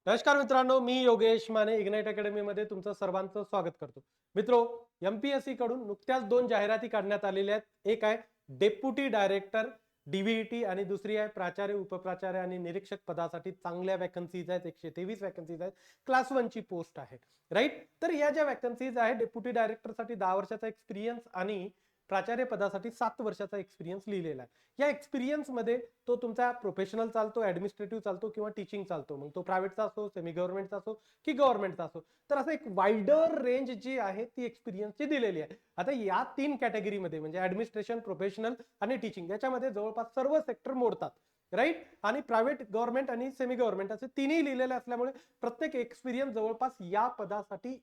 नमस्कार मित्रांनो, मी योगेश माने इग्नाइट अकॅडमीमध्ये तुमचं सर्वांचं स्वागत करतो. मित्रो, एमपीएससी कडून नुकत्याच दोन जाहिराती काढण्यात आलेल्या आहेत. एक आहे डेप्युटी डायरेक्टर डीव्हीटी आणि दुसरी आहे प्राचार्य, उपप्राचार्य आणि निरीक्षक पदासाठी चांगल्या वॅकन्सीज आहेत. 123 वॅकन्सीज आहेत. क्लास 1 ची पोस्ट आहे, राईट. तर या ज्या वॅकन्सीज आहेत, डेप्युटी डायरेक्टरसाठी 10 वर्षाचा एक्सपिरियन्स आणि प्राचार्य पदासाठी 7 वर्षाचा एक्सपिरियन्स लिहिलेला आहे. या एक्सपिरियन्स मध्ये तो तुमचा प्रोफेशनल चालतो, ऍडमिनिस्ट्रेटिव्ह चालतो किंवा टीचिंग चालतो. मग तो प्रायव्हेटचा असो, सेमी गव्हर्नमेंटचा असो की गव्हर्नमेंटचा असो. तर असं एक वाइडर रेंज जी आहे ती एक्सपिरियन्सची दिलेली आहे. आता या 3 कॅटेगरीमध्ये म्हणजे ऍडमिनिस्ट्रेशन, प्रोफेशनल आणि टीचिंग याच्यामध्ये जवळपास सर्व सेक्टर मोडतात, राईट. आणि प्रायव्हेट, गव्हर्नमेंट आणि सेमी गव्हर्नमेंट असे तिन्ही लिहिलेले असल्यामुळे प्रत्येक एक्सपिरियन्स जवळपास या पदासाठी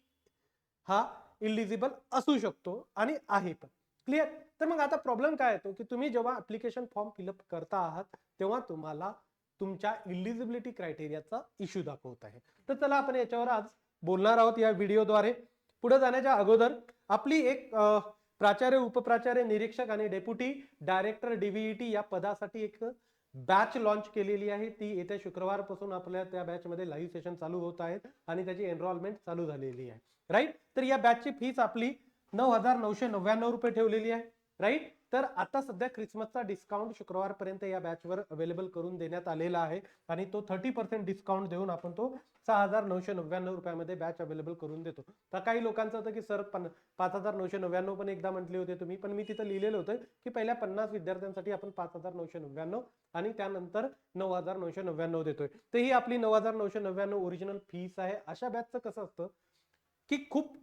हा इलिजिबल असू शकतो आणि आहे पण. क्लिअर. तर मग आता प्रॉब्लेम काय येतो की तुम्ही जेव्हा ऍप्लिकेशन फॉर्म फिलअप करता आहात तेव्हा तुम्हाला तुमच्या इलिजिबिलिटी क्रायटेरियाचा इश्यू दाखवत आहे. तर चला आपण याच्यावर आज बोलणार आहोत या व्हिडिओद्वारे. पुढे जाण्याच्या अगोदर आपली एक प्राचार्य, उपप्राचार्य, निरीक्षक आणि डेप्युटी डायरेक्टर डीव्हीटी या पदासाठी एक बॅच लॉन्च केलेली आहे. ती येत्या शुक्रवारपासून आपल्या त्या बॅच मध्ये लाईव्ह सेशन चालू होत आहेत आणि त्याची एनरोलमेंट चालू झालेली आहे, राईट. तर या बॅचची फीस आपली 9,999 रुपये ठेवलेली आहे, राईट. तर आता सध्या क्रिसमसचा डिस्काउंट शुक्रवारपर्यंत या बॅचवर अवेलेबल करून देण्यात आलेला आहे आणि तो 30% डिस्काउंट देऊन आपण तो 6,999 रुपयामध्ये बॅच अवेलेबल करून देतो. तर काही लोकांचं होतं की सर 5,999 पण एकदा म्हटले होते तुम्ही, पण मी तिथं लिहिलेलं होतं की पहिल्या 50 विद्यार्थ्यांसाठी आपण 5,999 आणि त्यानंतर 9,999 देतोय. तर ही आपली 9,999 ओरिजिनल फीस आहे. अशा बॅचचं कसं असतं की खूप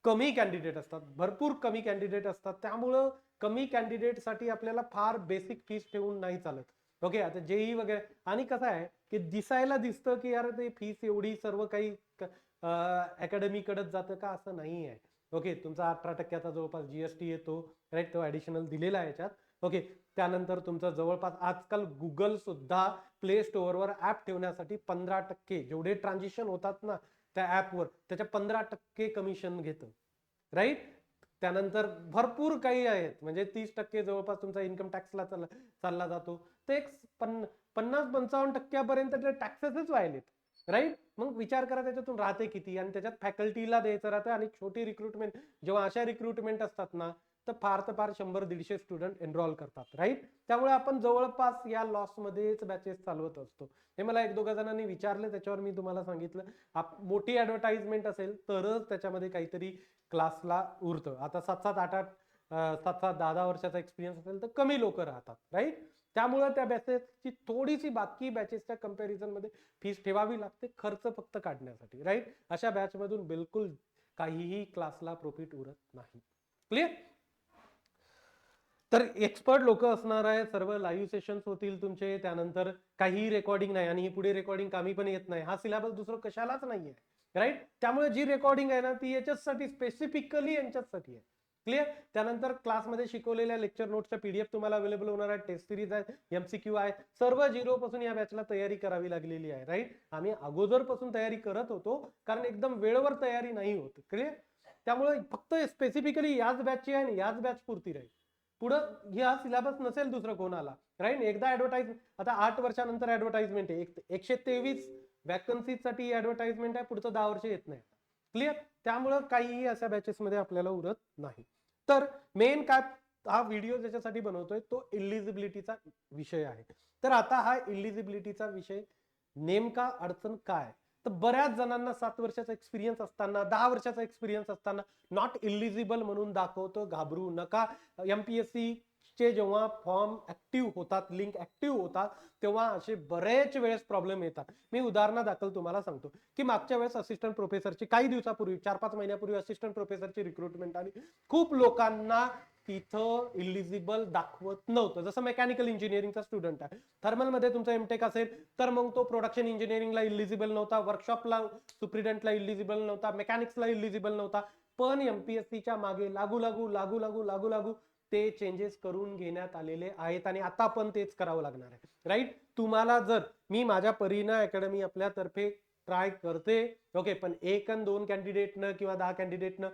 कमी कॅन्डिडेट असतात, भरपूर कमी कॅन्डिडेट असतात. त्यामुळं कमी कॅन्डिडेटसाठी आपल्याला फार बेसिक फीस ठेवून नाही चालत. ओके. आता जेई वगैरे आणि कसं आहे की दिसायला दिसतं की यार ते फीस एवढी सर्व काही अकॅडमी कडे जातं का, असं नाही आहे. ओके. तुमचा 18% जवळपास जीएसटी येतो, राईट. तो ऍडिशनल दिलेला आहे याच्यात. ओके. त्यानंतर तुमचं जवळपास आजकाल गुगल सुद्धा प्ले स्टोअरवर ऍप ठेवण्यासाठी 15% जेवढे ट्रान्झॅक्शन होतात ना त्या ऍपवर त्याच्या 15% कमिशन घेतं, राईट. त्यानंतर भरपूर काही आहेत, म्हणजे 30% जवळपास तुमचा इन्कम टॅक्सला चालला जातो. ते एक 50-55% ते टॅक्सेसच व्हायलेत, राईट. मग विचार करा त्याच्यातून राहते किती आणि त्याच्यात फॅकल्टीला द्यायचं राहतं आणि छोटी रिक्रुटमेंट, जेव्हा अशा रिक्रुटमेंट असतात ना तर फार 100-150 स्टुडंट एनरोल करतात, राईट. त्यामुळे आपण जवळपास या लॉस मध्येच बॅचेस चालवत असतो. हे मला एक दोघा जणांनी विचारलं, त्याच्यावर मी तुम्हाला सांगितलं मोठी ऍडव्हर्टाइजमेंट असेल तरच त्याच्यामध्ये काहीतरी क्लासला उरतं. आता 7-10 वर्षाचा एक्सपिरियन्स असेल तर कमी लोक राहतात, राईट. त्यामुळे त्या बॅचेसची थोडीशी बाकी बॅचेसच्या कंपॅरिझन मध्ये फीस ठेवावी लागते, खर्च फक्त काढण्यासाठी, राईट. अशा बॅच मधून बिलकुल काहीही क्लासला प्रॉफिट उरत नाही. क्लिअर. तर एक्सपर्ट लोक असणार आहे, सर्व लाईव्ह सेशन्स होतील तुमचे, त्यानंतर काही रेकॉर्डिंग नाही आणि ही पुढे रेकॉर्डिंग कामी पण येत नाही. हा सिलेबस दुसरं कशालाच नाहीये, राईट. त्यामुळे जी रेकॉर्डिंग आहे ना ती याच्यासाठी स्पेसिफिकली यांच्यासाठी आहे. क्लिअर. त्यानंतर क्लासमध्ये शिकवलेल्या लेक्चर नोट्सच्या पीडीएफ तुम्हाला अवेलेबल होणार आहे, टेस्ट सिरीज आहे, एमसीक्यू आहे, सर्व झिरो पासून या बॅचला तयारी करावी लागलेली आहे, राईट. आम्ही अगोदर पासून तयारी करत होतो कारण एकदम वेळेवर तयारी नाही होत. क्लिअर. त्यामुळे फक्त स्पेसिफिकली याच बॅचची आहे आणि याच बॅच पुरती राहील. पुढं हा सिलेबस नसेल दुसरं कोणाला, राईट. एकदा ऍडव्हर्टाइज, आता 8 वर्षानंतर ऍडव्हर्टाइजमेंट आहे, 123 वॅकन्सीसाठी ऍडव्हर्टाइजमेंट आहे, पुढचं 10 वर्ष येत नाही. क्लिअर. त्यामुळं काहीही अशा बॅचेस मध्ये आपल्याला उरत नाही. तर मेन काय हा व्हिडिओ ज्याच्यासाठी बनवतोय तो इलिजिबिलिटीचा विषय आहे. तर आता हा इलिजिबिलिटीचा विषय नेमका अडचण काय, तर बऱ्याच जणांना 7 वर्षाचा एक्सपिरियन्स असताना, 10 वर्षाचा एक्सपिरियन्स असताना नॉट इलिजिबल म्हणून दाखवतो. घाबरू नका. एमपीएससी चे जेव्हा फॉर्म ऍक्टिव्ह होतात, लिंक ऍक्टिव्ह होतात, तेव्हा असे बरेच वेळेस प्रॉब्लेम येतात. मी उदाहरणादाखल तुम्हाला सांगतो की मागच्या वेळेस असिस्टंट प्रोफेसरची काही दिवसापूर्वी, 4-5 महिन्यापूर्वी असिस्टंट प्रोफेसरची रिक्रुटमेंट आली. खूप लोकांना तिथं इलिजिबल दाखवत नव्हतं. जसं मेकॅनिकल इंजिनिअरिंगचा स्टुडंट आहे, थर्मलमध्ये तुमचा एमटेक असेल तर मग तो प्रोडक्शन इंजिनिअरिंगला इलिजिबल नव्हता, वर्कशॉपला सुप्रिडंटला इलिजिबल नव्हता, मेकॅनिक्सला इलिजिबल नव्हता. पण एमपीएससीच्या मागे लागू लागू ते चेंजेस करून घेण्यात आलेले आहेत आणि आता पण तेच करावं लागणार आहे, राईट. तुम्हाला जर मी माझ्या परीनं अकॅडमी आपल्यातर्फे ट्राय करते, ओके, पण 1 आणि 2 कॅन्डिडेटनं किंवा 10 कॅन्डिडेटनं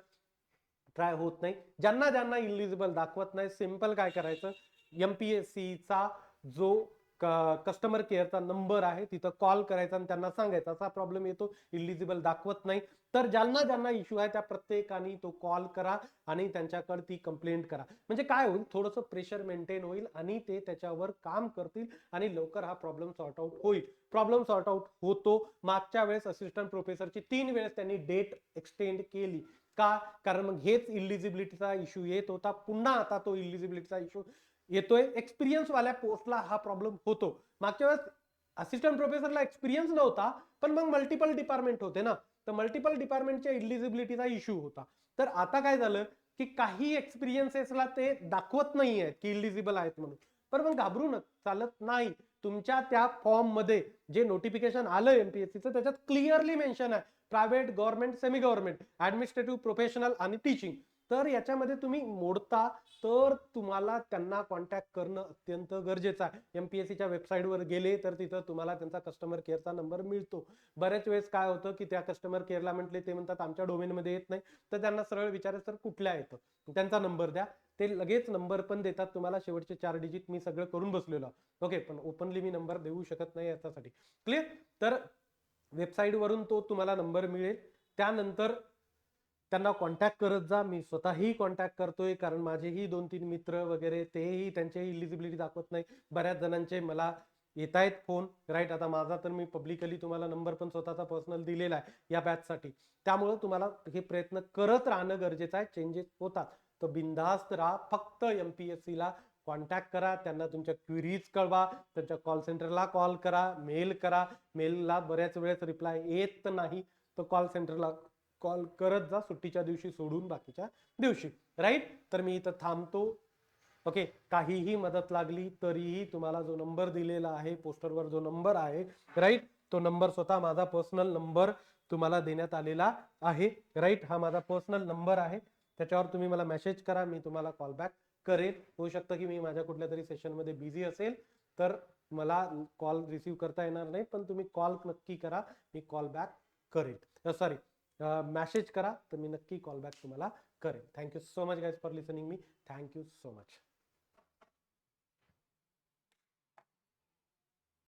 ट्राय होत नाही. ज्यांना ज्यांना इलिजिबल दाखवत नाही, सिंपल काय करायचं, एमपीएससीचा जो कस्टमर केअरचा नंबर आहे, तिथं कॉल करायचा आणि त्यांना सांगायचा असा प्रॉब्लेम येतो, इलिजिबल दाखवत नाही. तर ज्यांना ज्यांना इश्यू आहे त्या प्रत्येकाने तो कॉल करा आणि त्यांच्याकडे ती कंप्लेंट करा. म्हणजे काय होईल, थोडंसं प्रेशर मेंटेन होईल आणि ते त्याच्यावर काम करतील आणि लवकर हा प्रॉब्लेम सॉर्ट आउट होईल. प्रॉब्लेम सॉर्ट आउट होतो. मागच्या वेळेस असिस्टंट प्रोफेसरची 3 वेळेस त्यांनी डेट एक्सटेंड केली. का? कारण मग हेच इलिजिबिलिटीचा इश्यू येत होता. पुन्हा आता तो इलिजिबिलिटीचा इश्यू येतोय. एक्सपिरियन्स वाल्या पोस्टला हा प्रॉब्लेम होतो. मागच्या वेळेस असिस्टंट प्रोफेसरला एक्सपिरियन्स नव्हता, पण मग मल्टिपल डिपार्टमेंट होते ना, तर मल्टिपल डिपार्टमेंटच्या इलिजिबिलिटीचा इश्यू होता. तर आता काय झालं की काही एक्सपिरियन्सेसला ते दाखवत नाही आहेत की इलिजिबल आहेत म्हणून. पण मग घाबरू नका, चालत नाही. तुमच्या त्या फॉर्म मध्ये जे नोटिफिकेशन आलं एमपीएससीचं त्याच्यात क्लिअरली मेन्शन आहे private, government, semi government, administrative, professional आणि टीचिंग. तर याच्यामध्ये तुम्ही मोडता तर तुम्हाला त्यांना कॉन्टॅक्ट करणं अत्यंत गरजेचं आहे. एमपीएससीच्या वेबसाईटवर गेले तर तिथं तुम्हाला त्यांचा कस्टमर केअरचा नंबर मिळतो. बऱ्याच वेळेस काय होतं की त्या कस्टमर केअरला म्हटले, ते म्हणतात आमच्या डोमेनमध्ये येत नाही, तर त्यांना सरळ विचारायचं तर कुठल्या येतं, त्यांचा नंबर द्या. ते लगेच नंबर पण देतात तुम्हाला. शेवटचे 4 डिजिट मी सगळं करून बसलेलो. ओके, पण ओपनली मी नंबर देऊ शकत नाही याच्यासाठी. क्लिअर? तर वेबसाईट वरून तो तुम्हाला नंबर मिळेल. त्यानंतर त्यांना कॉन्टॅक्ट करत जा. मी स्वतःही कॉन्टॅक्ट करतोय, कारण माझेही 2-3 मित्र वगैरे तेही त्यांची इलिजिबिलिटी दाखवत नाही. बऱ्याच जणांचे मला येत आहेत फोन, राईट. आता माझा तर मी पब्लिकली तुम्हाला नंबर पण स्वतःचा पर्सनल दिलेला आहे या बॅचसाठी. त्यामुळे तुम्हाला हे प्रयत्न करत राहणं गरजेचं आहे. चेंजेस होतात तर बिनधास्त राहा. फक्त एमपीएससीला कॉन्टॅक्ट करा, त्यांना तुमच्या क्वेरीज कळवा, त्यांच्या कॉल सेंटरला कॉल करा, मेल करा. मेलला बऱ्याच वेळेस रिप्लाय येत नाही, तर कॉल सेंटरला कॉल करत जा, सुट्टीच्या दिवशी सोडून बाकीच्या दिवशी, राईट. तर मी इथं थांबतो. ओके, काहीही मदत लागली तरीही तुम्हाला जो नंबर दिलेला आहे पोस्टरवर, जो नंबर आहे, राईट, तो नंबर स्वतः माझा पर्सनल नंबर तुम्हाला देण्यात आलेला आहे, राईट. हा माझा पर्सनल नंबर आहे. त्याच्यावर तुम्ही मला मेसेज करा, मी तुम्हाला कॉल बॅक करेल. होऊ शकतं की मी माझ्या कुठल्या तरी सेशनमध्ये बिझी असेल तर मला कॉल रिसीव्ह करता येणार नाही, पण तुम्ही कॉल नक्की करा, मी कॉल बॅक करेल. सॉरी, मेसेज करा तर मी नक्की कॉल बॅक तुम्हाला करेल. Thank you so much guys for listening me. Thank you so much.